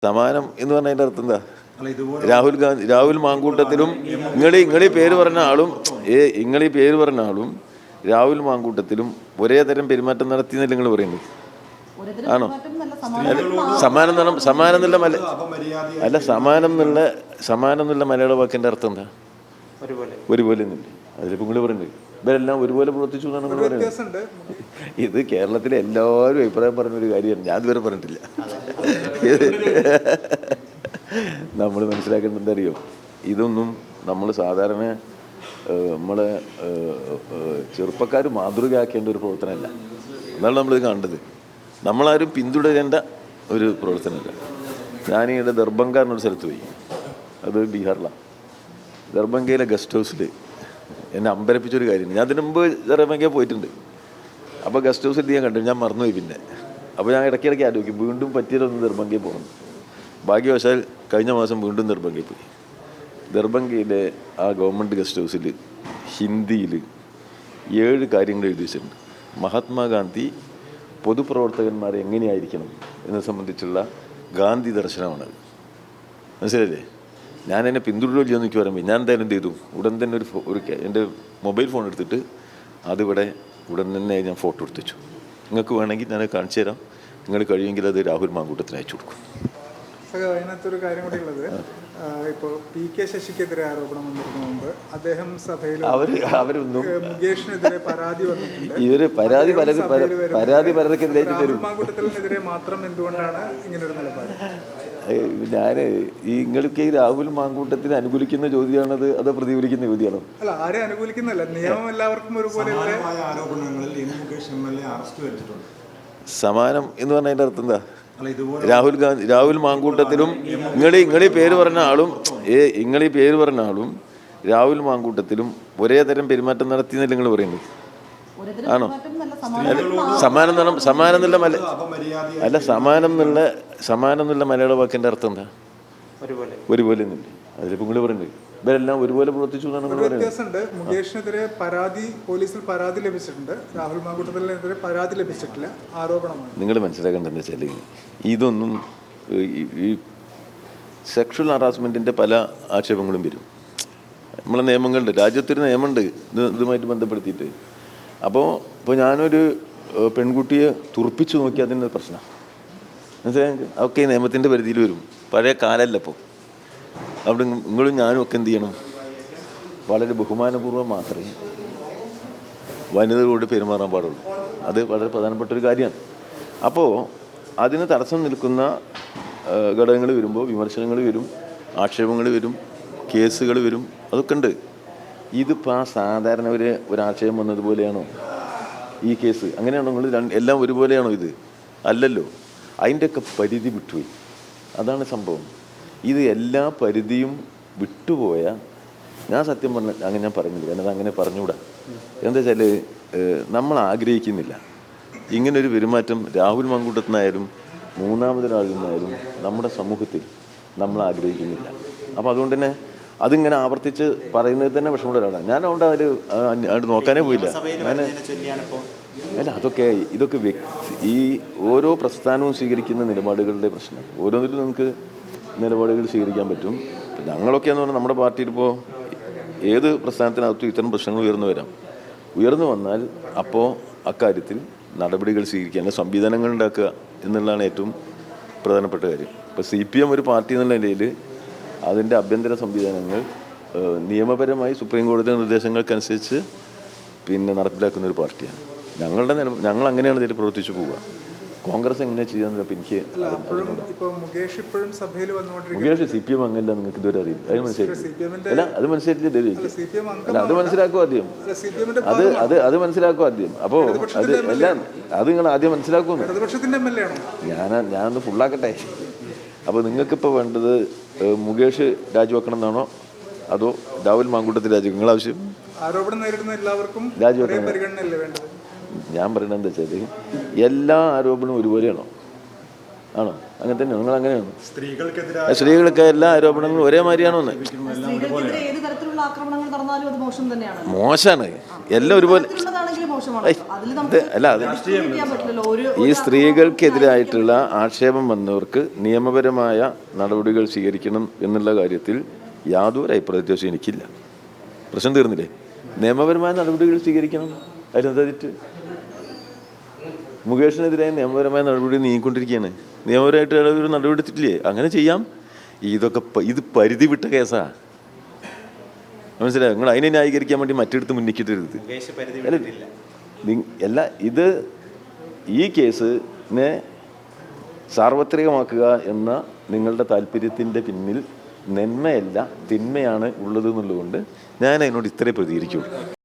സമാനം എന്ന് പറഞ്ഞതിൻ്റെ അർത്ഥം എന്താ? രാഹുൽ മാങ്കൂട്ടത്തിലും നിങ്ങളീ പേര് പറഞ്ഞ ആളും രാഹുൽ മാങ്കൂട്ടത്തിലും ഒരേ തരം പെരുമാറ്റം നടത്തിയെന്നല്ല നിങ്ങൾ പറയുന്നത്. ആണോ? സമാനം എന്നുള്ള മലയാള വാക്കിന്റെ അർത്ഥം എന്താ? ഒരുപോലെ എന്നില്ല. അതിലിപ്പോൾ നിങ്ങൾ പറയുന്നത് ഇവരെല്ലാം ഒരുപോലെ പ്രവർത്തിച്ചു എന്നാണ് നിങ്ങൾ പറയുന്നത്. ഇത് കേരളത്തിലെ എല്ലാവരും അഭിപ്രായം പറഞ്ഞൊരു കാര്യമാണ്. ഞാൻ ഇതുവരെ പറഞ്ഞിട്ടില്ല. നമ്മൾ മനസ്സിലാക്കേണ്ടത് എന്തറിയോ? ഇതൊന്നും നമ്മൾ സാധാരണ നമ്മളെ ചെറുപ്പക്കാർ മാതൃകയാക്കേണ്ട ഒരു പ്രവർത്തനമല്ല. അതാണ് നമ്മളിത് കണ്ടത്. നമ്മളാരും പിന്തുടരേണ്ട ഒരു പ്രവർത്തനമല്ല. ഞാനിവിടെ ദർഭംഗ എന്നൊരു സ്ഥലത്ത് പോയി. അത് ബീഹാറിലാണ്. ദർഭംഗയിലെ ഗസ്റ്റ് ഹൗസിൽ എന്നെ അമ്പരപ്പിച്ചൊരു കാര്യമാണ്. ഞാൻ അതിന് മുമ്പ് ദർഭംഗയിൽ പോയിട്ടുണ്ട്. അപ്പോൾ ഗസ്റ്റ് ഹൗസിൽ ഞാൻ കണ്ടു. ഞാൻ മറന്നുപോയി. പിന്നെ അപ്പോൾ ഞാൻ ഇടയ്ക്കിടയ്ക്ക് ആലോചിക്കും വീണ്ടും പറ്റിയതൊന്ന് ദർഭംഗയിൽ പോകണം. ഭാഗ്യവശാൽ കഴിഞ്ഞ മാസം വീണ്ടും ദർഭംഗയിൽ പോയി. ദർഭംഗയിലെ ആ ഗവൺമെൻറ് ഗസ്റ്റ് ഹൗസിൽ ഹിന്ദിയിൽ 7 കാര്യങ്ങൾ എഴുതി വെച്ചിട്ടുണ്ട്. മഹാത്മാഗാന്ധി പൊതുപ്രവർത്തകന്മാരെ എങ്ങനെയായിരിക്കണം എന്നെ സംബന്ധിച്ചുള്ള ഗാന്ധി ദർശനമാണത്. മനസ്സിലല്ലേ? ഞാൻ എന്നെ പിന്തുടരുകയോ എന്ന് എനിക്ക് പറയുമ്പോൾ ഞാൻ എന്തായാലും എന്ത് ചെയ്തു, ഉടൻ തന്നെ ഒരു എൻ്റെ മൊബൈൽ ഫോൺ എടുത്തിട്ട് അതിവിടെ ഉടൻ തന്നെ ഞാൻ ഫോട്ടോ എടുത്ത് വെച്ചു. നിങ്ങൾക്ക് വേണമെങ്കിൽ ഞാൻ കാണിച്ചു തരാം. നിങ്ങൾ കഴിയുമെങ്കിൽ അത് രാഹുൽ മാങ്കൂട്ടത്തിന് അയച്ചു കൊടുക്കും. അതിനകത്തൊരു കാര്യം കൂടി ഉള്ളത്, ഇപ്പോൾ PK ശശിക്കെതിരെ ആരോപണം വന്നതിന് മുമ്പ് അദ്ദേഹം സഭയിൽ മുകേഷിനെതിരെ പരാതി വന്നിട്ടുണ്ട്. ഇവര് പരാതി മാങ്കൂട്ടത്തിനെതിരെ മാത്രം എന്തുകൊണ്ടാണ് ഇങ്ങനൊരു നിലപാട്? നിങ്ങൾക്ക് ഈ രാഹുൽ മാങ്കൂട്ടത്തിന് അനുകൂലിക്കുന്ന ചോദ്യമാണത് അതോ പ്രതികൂലിക്കുന്ന ചോദ്യമാണോ? അല്ല, ആരെ അനുകൂലിക്കുന്നല്ല, നിയമം എല്ലാവർക്കും ഒരുപോലെ. സമാനം എന്ന് പറഞ്ഞതിൻ്റെ അർത്ഥം എന്താ? രാഹുൽ മാങ്കൂട്ടത്തിലും നിങ്ങളീ പേര് പറഞ്ഞ ആളും രാഹുൽ മാങ്കൂട്ടത്തിലും ഒരേ തരം പെരുമാറ്റം നടത്തിയെന്നല്ല നിങ്ങൾ പറയുന്നത്. ആണോ? സമാനം എന്നുള്ള മലയാള വാക്കിന്റെ അർത്ഥം എന്താ? ഒരുപോലെ എന്നില്ല. അതിലിപ്പോൾ നിങ്ങൾ പറയുന്നത് ഇവരെല്ലാം ഒരുപോലെ പ്രവർത്തിച്ചു എന്നാണ് നിങ്ങൾ പറയുന്നത്. മുകേഷിനെതിരെ പോലീസിൽ പരാതി ലഭിച്ചിട്ടുണ്ട്, രാഹുൽ മാങ്കൂട്ടത്തിനെതിരെ പരാതി ലഭിച്ചിട്ടില്ല, ആരോപണമാണ്. നിങ്ങൾ മനസ്സിലാക്കേണ്ടത് എന്താ വെച്ചാൽ ഇതൊന്നും ഈ സെക്ഷൽ ഹറാസ്മെൻറ്റിൻ്റെ പല ആക്ഷേപങ്ങളും വരും. നമ്മളെ നിയമങ്ങളുണ്ട്, രാജ്യത്തൊരു നിയമമുണ്ട് ഇതുമായിട്ട് ബന്ധപ്പെടുത്തിയിട്ട്. ഇപ്പോൾ ഞാനൊരു പെൺകുട്ടിയെ തുറപ്പിച്ചു നോക്കി അതിൻ്റെ പ്രശ്നം മനസ്സിലായി. അതൊക്കെ ഈ നിയമത്തിൻ്റെ പരിധിയിൽ വരും. പഴയ കാലമല്ല ഇപ്പോൾ. അവിടെ നിങ്ങളും ഞാനും ഒക്കെ എന്ത് ചെയ്യണം? വളരെ ബഹുമാനപൂർവ്വം മാത്രമേ വനിതകളോട് പെരുമാറാൻ പാടുള്ളൂ. അത് വളരെ പ്രധാനപ്പെട്ട ഒരു കാര്യമാണ്. അപ്പോൾ അതിന് തടസ്സം നിൽക്കുന്ന ഘടകങ്ങൾ വരുമ്പോൾ വിമർശനങ്ങൾ വരും, ആക്ഷേപങ്ങൾ വരും, കേസുകൾ വരും, അതൊക്കെ ഉണ്ട്. ഇതിപ്പോൾ ആ സാധാരണ ഒരു ആക്ഷേപം വന്നതുപോലെയാണോ ഈ കേസ്? അങ്ങനെയാണോ? നിങ്ങൾ എല്ലാം ഒരുപോലെയാണോ? ഇത് അല്ലല്ലോ. അതിൻ്റെയൊക്കെ പരിധി വിട്ടുപോയി. അതാണ് സംഭവം. ഇത് എല്ലാ പരിധിയും വിട്ടുപോയ ഞാൻ സത്യം അങ്ങനെ ഞാൻ പറഞ്ഞില്ല. കാരണം അത് അങ്ങനെ പറഞ്ഞുകൂടാ. എന്താ വെച്ചാൽ നമ്മൾ ആഗ്രഹിക്കുന്നില്ല ഇങ്ങനൊരു പെരുമാറ്റം രാഹുൽ മാങ്കൂട്ടത്തിനായാലും മൂന്നാമതൊരാളിൽ നിന്നായാലും നമ്മുടെ സമൂഹത്തിൽ നമ്മൾ ആഗ്രഹിക്കുന്നില്ല. അപ്പോൾ അതുകൊണ്ട് തന്നെ അതിങ്ങനെ ആവർത്തിച്ച് പറയുന്നത് തന്നെ വിഷമമുള്ള ഒരാളാണ് ഞാൻ. അതുകൊണ്ട് അത് നോക്കാനേ പോയില്ല. അല്ല, ഇതൊക്കെ ഈ ഓരോ പ്രസ്ഥാനവും സ്വീകരിക്കുന്ന നിലപാടുകളുടെ പ്രശ്നം. ഓരോന്നിലും നമുക്ക് നിലപാടുകൾ സ്വീകരിക്കാൻ പറ്റും. ഞങ്ങളൊക്കെ എന്ന് പറഞ്ഞാൽ നമ്മുടെ പാർട്ടിയിൽ ഇപ്പോൾ ഏത് പ്രസ്ഥാനത്തിനകത്തും ഇത്തരം പ്രശ്നങ്ങൾ ഉയർന്നു വന്നാൽ അപ്പോൾ അക്കാര്യത്തിൽ നടപടികൾ സ്വീകരിക്കാൻ സംവിധാനങ്ങൾ ഉണ്ടാക്കുക എന്നുള്ളതാണ് ഏറ്റവും പ്രധാനപ്പെട്ട കാര്യം. ഇപ്പോൾ CPM ഒരു പാർട്ടി എന്നുള്ള നിലയിൽ അതിൻ്റെ ആഭ്യന്തര സംവിധാനങ്ങൾ നിയമപരമായി സുപ്രീം കോടതി നിർദ്ദേശങ്ങൾക്കനുസരിച്ച് നടപ്പിലാക്കുന്ന ഒരു പാർട്ടിയാണ്. ഞങ്ങൾ അങ്ങനെയാണ് ഇതിൽ പ്രവർത്തിച്ചു പോവുക. കോൺഗ്രസ് എങ്ങനെ ചെയ്യാന്ന് എനിക്ക് മുകേഷ് CPM അങ്ങനെയല്ല. നിങ്ങൾക്ക് ഇതുവരെ അറിയില്ല. അത് മനസ്സിലാക്കില്ല. അത് മനസ്സിലാക്കും ആദ്യം. അത് മനസ്സിലാക്കും ആദ്യം. അപ്പോൾ അത് നിങ്ങൾ ആദ്യം മനസ്സിലാക്കുമെന്ന് ഞാനൊന്ന് ഫുള്ളാക്കട്ടെ. അപ്പോൾ നിങ്ങൾക്കിപ്പോൾ വേണ്ടത് മുകേഷ് രാജിവെക്കണം എന്നാണോ അതോ രാഹുൽ മാങ്കൂട്ടത്തിൽ രാജിവെക്കും? നിങ്ങൾ ആവശ്യം രാജിവെക്കണം. ഞാൻ പറയുന്നത് എന്താ വെച്ചാൽ എല്ലാ ആരോപണവും ഒരുപോലെയാണോ? ആണോ? അങ്ങനെ തന്നെയാണോ? നിങ്ങൾ അങ്ങനെയാണോ? സ്ത്രീകൾക്ക് എല്ലാ ആരോപണങ്ങളും ഒരേ മാതിരിയാണോ? മോശമാണ്. എല്ലാം ഒരുപോലെ അല്ല അത് ഈ സ്ത്രീകൾക്കെതിരായിട്ടുള്ള ആക്ഷേപം വന്നവർക്ക് നിയമപരമായ നടപടികൾ സ്വീകരിക്കണം എന്നുള്ള കാര്യത്തിൽ യാതൊരു അഭിപ്രായവ്യത്യാസവും എനിക്കില്ല. പ്രശ്നം തീർന്നില്ലേ? നിയമപരമായ നടപടികൾ സ്വീകരിക്കണം. അതിലെന്താ തെറ്റ്? മുകേഷിനെതിരെ നിയമപരമായ നടപടി നീങ്ങിക്കൊണ്ടിരിക്കുകയാണ്. നിയമപരമായിട്ട് ഒരു നടപടി എടുത്തിട്ടില്ലേ? അങ്ങനെ ചെയ്യാം. ഇത് പരിധി വിട്ട കേസാണ്. മനസ്സിലായോ? നിങ്ങൾ അതിനെ ന്യായീകരിക്കാൻ വേണ്ടി മറ്റെടുത്ത് മുന്നിക്കിട്ടരുത്. അല്ല, ഈ കേസിനെ സാർവത്രികമാക്കുക എന്ന നിങ്ങളുടെ താല്പര്യത്തിൻ്റെ പിന്നിൽ നന്മയല്ല തിന്മയാണ് ഉള്ളത് എന്നുള്ളതുകൊണ്ട് ഞാൻ അതിനോട് ഇത്രേ പ്രതികരിക്കുള്ളൂ.